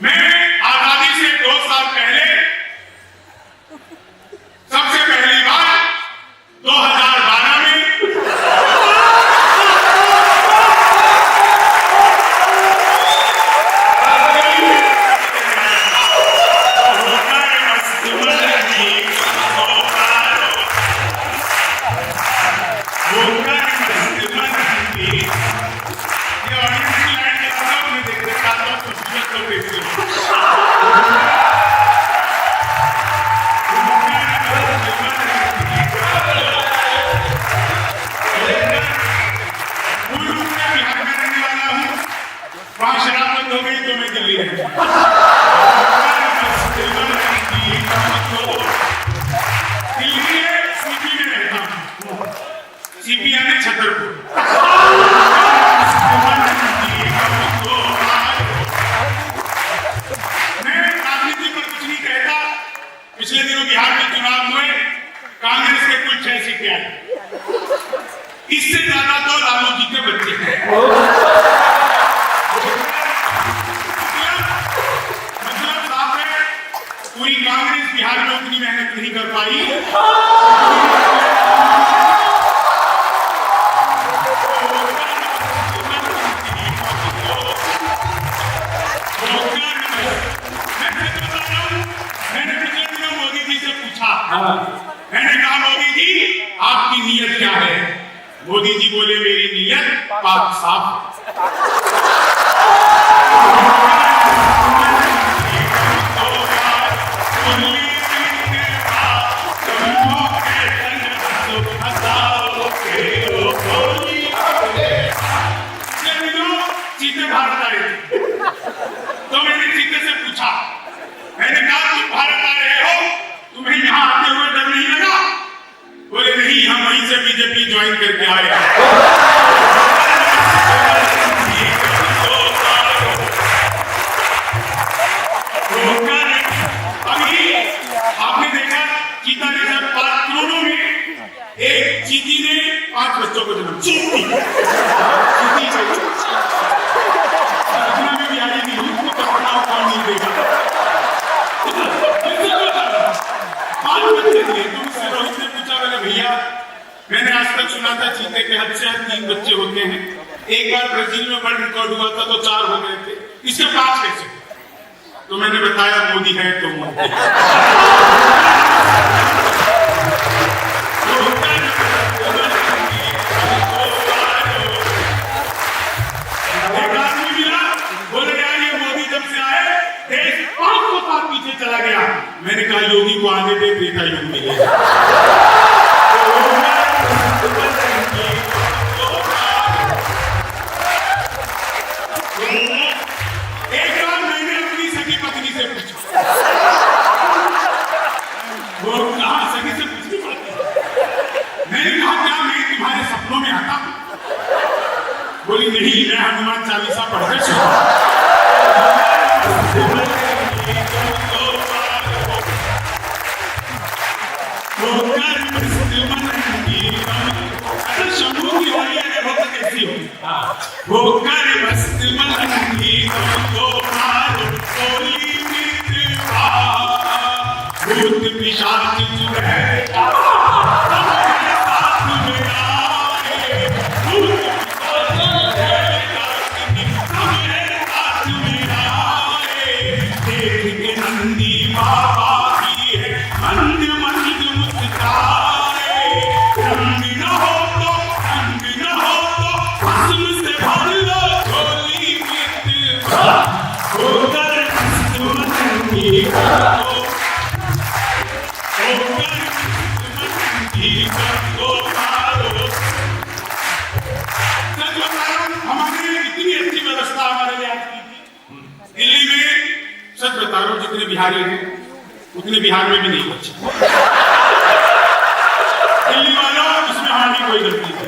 मैं आजादी से 2 साल पहले सबसे पहली बार 2012 में हो गई तो मैं दिल्ली दिल्ली में सीपी में रहता हूँ, सीपी यानी छतरपुर। मैं राजनीति पर कुछ नहीं कहता। पिछले दिनों बिहार में चुनाव हुए, कांग्रेस के कुल 6 सीटें आई, इससे ज्यादा तो लालू जी के बच्चे हैं। पूरी कांग्रेस बिहार में उतनी मेहनत नहीं कर पाई। मैंने पिछले दिनों मोदी जी से पूछा, मैंने कहा मोदी जी आपकी नीयत क्या है? मोदी जी बोले मेरी नीयत पाक साफ। चीते भारत आ रहे थे, तो मैंने चीते से पूछा, मैंने कहा तुम भारत आ रहे हो, तुम्हें यहाँ आते हुए डर नहीं लगा? बोले नहीं, हम वहीं से बीजेपी ज्वाइन करके आए। अभी आपने देखा चीता ने जब 5 करोड़ों में एक चीती ने 5 बच्चों को जन्म भैया मैंने आज तक सुना था चीते के हद से 3 बच्चे होते हैं। एक बार ब्राजील में वर्ल्ड रिकॉर्ड हुआ था तो 4 हो गए थे, इसके 5 कैसे? तो मैंने बताया मोदी है तो मोदी। बोले यार ये मोदी जब से आए देश 500 साल पीछे चला गया। मैंने कहा योगी को आने दे, त्रेता युग मिलेगा। एक बार मैंने अपनी सगी पत्नी से पूछा, वो कहा सगी से पूछनी पड़ती है। मैंने कहा क्या मैं तुम्हारे सपनों में आता हूं? बोली नहीं, मैं हनुमान चालीसा पढ़कर सोता। शंभू की वाली अगर हो तो कैसी हो? वो कर मस्त मनंगी को मारो कोली मित्रवा, भूत पिशाच जुए हमारे साथ में आए, भूत पिशाच हमारे साथ में आए। देख के नंदी बाबा की है मंद मंद मुस्काए, रंग न हो तो हमारे इतनी अच्छी व्यवस्था हमारे लिए आज की थी। दिल्ली में सच बता रहा हूं, जितने बिहारी हैं उतने बिहार में भी नहीं बचे। दिल्ली वालों, इसमें हमारी कोई गलती नहीं,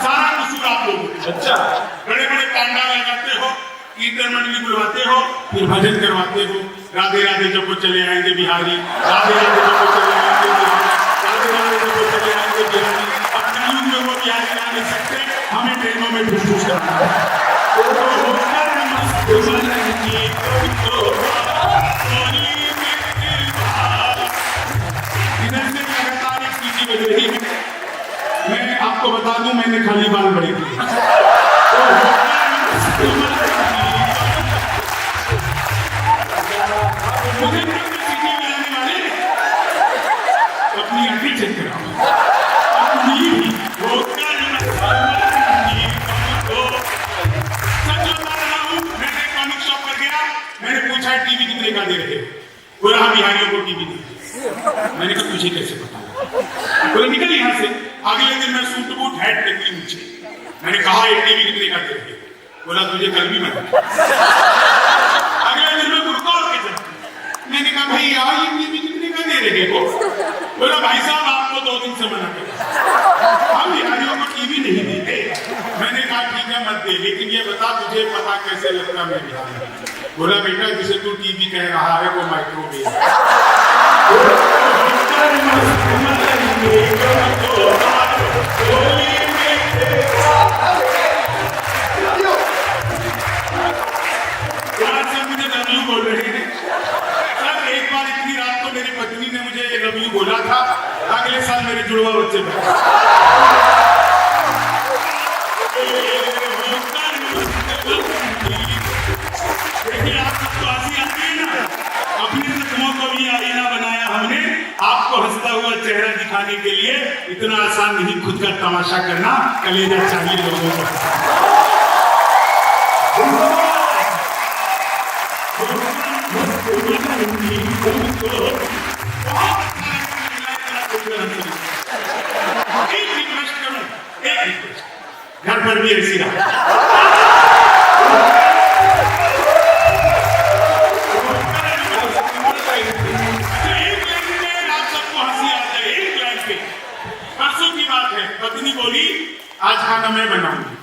सारा कसूर आप लोग। अच्छा, बड़े बड़े पंडाल लगाते हो, कीर्तन मंडली बुलवाते हो, फिर भजन करवाते हो, राधे राधे जब वो चले आएंगे बिहारी, राधे राधे जब वो चले आएंगे बिहारी, राधे राधे जब वो चले आएंगे बिहारी। अब कलयुग में वो बिहारी आ नहीं सकते, हमें ट्रेनों में घुस घुस करना है। इधर से लगातार एक चीज़ बज रही है। मैं आपको बता दूं, मैंने खाली बाल बड़े किए। मुझे सीटी बजाने वाले अपनी आंखें चेक कराओ। मैंने पूछा टीवी कितने का दे रहे हो? बोला हम बिहारियों को टीवी दे। मैंने कहा तुझे कैसे पता? बोला निकल यहाँ से। अगले दिन मैं सूट बूट हैट निकली नीचे। मैंने कहा ये टीवी कितने का दे रहे हो? बोला तुझे कल भी मैंने। अगले दिन मैं कुर्ता और के चला। मैंने कहा भाई यार ये टीवी कितने का दे रहे हो? बोला भाई साहब आपको 2 दिन से मना कर हम बिहारियों को टीवी नहीं देते। मैंने कहा ठीक है मत दे, लेकिन ये बता तुझे पता कैसे लगता मैं बिहारी? बोला बेटा जिसे तू टीवी कह रहा है वो माइक्रोवेव है। मुझे लव बोल रहे हैं सर। एक बार इतनी रात को मेरी पत्नी ने मुझे लव यू बोला था। अगले साल मेरे जुड़वा बच्चे अपने जख्मों को भी आईना बनाया हमने। आपको हंसता हुआ चेहरा दिखाने के लिए इतना आसान नहीं खुद का तमाशा करना। कलेजा चाहिए लोगों को। एक रिक्वेस्ट करूं, एक रिक्वेस्ट, घर पर भी ऐसी रहा। परसों की बात है, पत्नी बोली आज खाना मैं बनाऊंगी।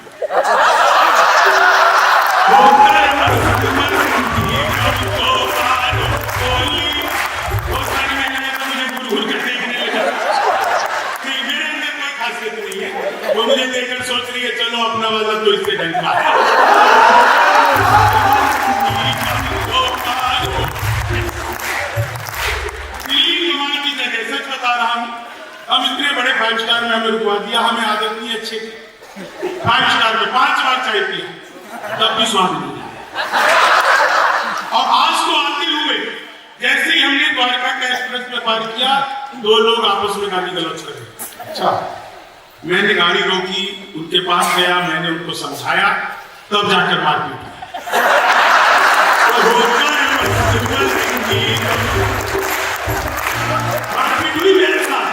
वो मुझे देखकर सोच रही है चलो अपना वाला तो इससे डंका है। की जगह सच बता रहा हूं, हम इतने बड़े 5 स्टार में हमें रुकवा दिया। हमें आदत नहीं अच्छी 5 स्टार में 5 बार चाय पिया तब भी स्वाद नहीं आया। और आज तो आते हुए जैसे ही हमने द्वारका का एक्सप्रेस में पार किया 2 लोग आपस में गाली गलौज कर रहे। अच्छा मैंने गाड़ी रोकी, उनके पास गया, मैंने उनको समझाया, तब जाकर मारपीट हुई मेरे साथ।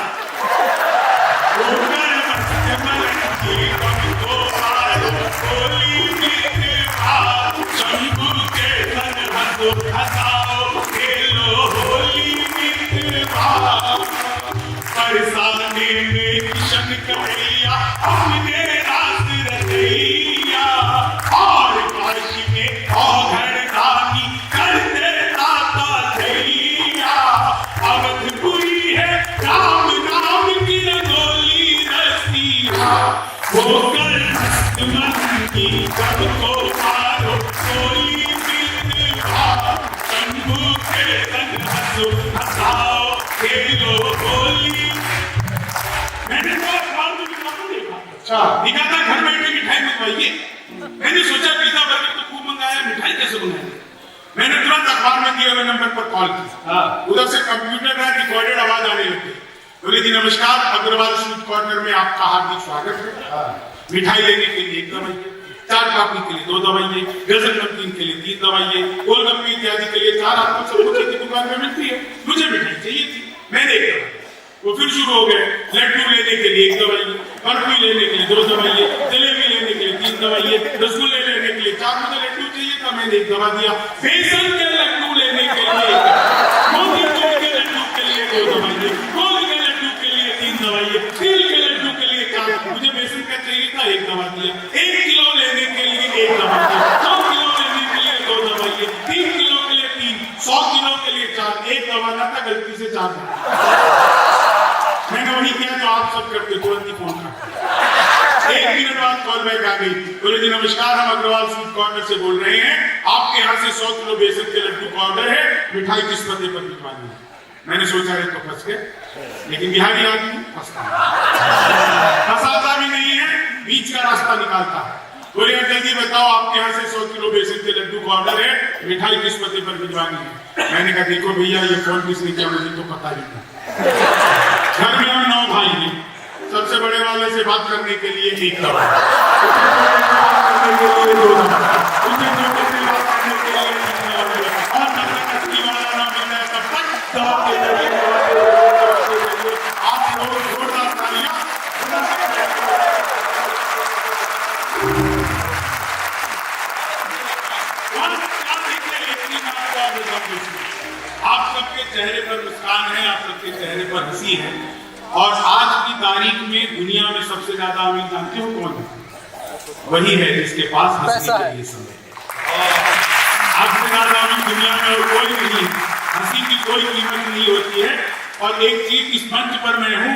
बरसाने में किशन कन्हैया अपने रास रचैया और काश में औघड़दानी करते दाता धैया। अवधपुरी है राम नाम की रंगोली रसिया वो कर मन की कब को मारो कोई मिलवा शंभू के संग हंसो हंसाओ खेलो होली। मैंने तो अखबार में विज्ञापन देखा। अच्छा लिखा था घर बैठे मिठाई मंगवाइए। मैंने सोचा पिज्जा बर्गर तो खूब मंगाया, मिठाई कैसे बनाएंगे? मैंने तुरंत अखबार में दिए हुए नंबर पर कॉल की। उधर से कंप्यूटर में रिकॉर्डेड आवाज आने लगी। बोले जी नमस्कार, अग्रवाल स्वीट कॉर्नर में आपका हार्दिक स्वागत है। मिठाई लेने के लिए 1 दवाइए, 4 कापी के लिए 2 दवाइए, गजल नमकीन के लिए 3 दवाइए, गोलगप्पे इत्यादि के लिए 4 आपको सब कुछ की दुकान में मिलती है। मुझे मिठाई चाहिए थी, मैंने 1 दवाई। वो फिर शुरू हो गए, लड्डू लेने के लिए 1 दवाई, बर्फी लेने के लिए 2 दवाइए, जलेबी लेने के लिए 3 दवाइए, रसगुल्ले लेने के लिए 4। मुझे लड्डू चाहिए था, मैंने 1 दवा दिया। बेसन के लड्डू लेने के लिए, मोतीचूर के लड्डू के लिए 2 दवाइए, गोल के लड्डू के लिए 3 दवाइए, तिल के लड्डू के लिए 4। मुझे बेसन का चाहिए था, 1 दवा दिया। 1 किलो लेने के लिए 1 दवा दिया, 2 किलो लेने के लिए 2 दवाइए, 3 किलो के लिए 3, 100 किलो के लिए 4। 1 दवा ना था, गलती से 4 मैंने वही किया जो आप सब करते, तुरंत ही फोन कर 1 मिनट बाद कॉल बैक आ गई, बोले जी नमस्कार, हम अग्रवाल स्वीट कॉर्नर से बोल रहे हैं, आपके यहाँ से 100 किलो बेसन के लड्डू का ऑर्डर है, मिठाई किस पते पर भिजवानी है। मैंने सोचा है तो फंस गए, लेकिन बिहारी आदमी फंसाता भी नहीं है, बीच का रास्ता निकालता है। बोले जल्दी बताओ, आपके यहाँ से 100 किलो बेसन के लड्डू का ऑर्डर है, मिठाई किस पते पर भिजवानी है। मैंने कहा देखो भैया, ये फोन किसने किया मुझे तो पता ही नहीं। घर में हम 9 भाई हैं, सबसे बड़े वाले से बात करने के लिए 1 दफा, करने के लिए 2 दफा, उसे छोटे से बात करने के लिए 3 दफा, और जब तक असली वाला ना मिलता है तब तक दवा के जरिए आप लोग जोरदार तालियां। आप सबके चेहरे पर मुस्कान है, आप सबके चेहरे पर हंसी है, और आज की तारीख में दुनिया में सबसे ज्यादा अमीर जानते हो कौन है? वही है जिसके पास हंसने के लिए समय है। आपसे ज्यादा अमीर दुनिया में और कोई नहीं, हंसी की कोई कीमत नहीं होती है। और एक चीज, इस मंच पर मैं हूँ,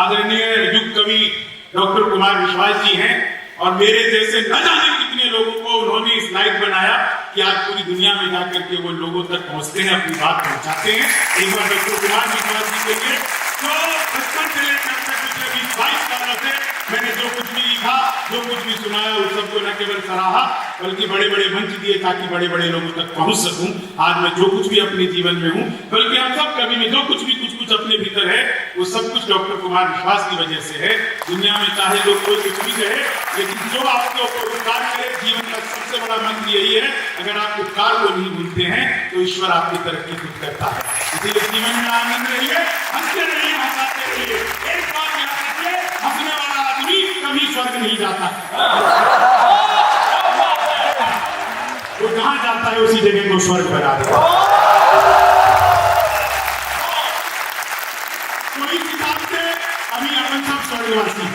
आदरणीय युग कवि डॉक्टर कुमार विश्वास जी हैं, और मेरे जैसे न जाने कितने लोगों को उन्होंने इस लायक बनाया कि आज पूरी दुनिया में जाकर के वो लोगों तक पहुंचते हैं, अपनी बात पहुंचाते हैं। एक बार डॉक्टर कुमार विश्वास जी के लिए, तो बचपन से लेकर पिछले 20-22 सालों से मैंने जो कुछ भी लिखा, जो कुछ भी सुनाया, उस सबको न केवल सराहा, बल्कि बड़े बड़े मंच दिए ताकि बड़े बड़े लोगों तक पहुंच सकूं। आज मैं जो कुछ भी अपने जीवन में हूं, बल्कि हम सब कभी भी जो कुछ भी कुछ अपने भीतर है, वो सब कुछ डॉक्टर कुमार विश्वास की वजह से है। दुनिया में चाहे लोग कोई कुछ भी कहे, लेकिन जो आपके ऊपर उपकार करे, जीवन का सबसे बड़ा मंत्र यही है, अगर आप उपकार को नहीं भूलते हैं तो ईश्वर आपकी तरक्की खुद करता है। इसीलिए जीवन में आनंद रहिए, हंसते रहिए, हंसाते रहिए। एक बात याद रखिए, हंसने वाला आदमी कभी स्वर्ग नहीं जाता, वो जहां जाता है उसी जगह को स्वर्ग बना देता है। तो इस हिसाब से अभी अपन सब स्वर्गवासी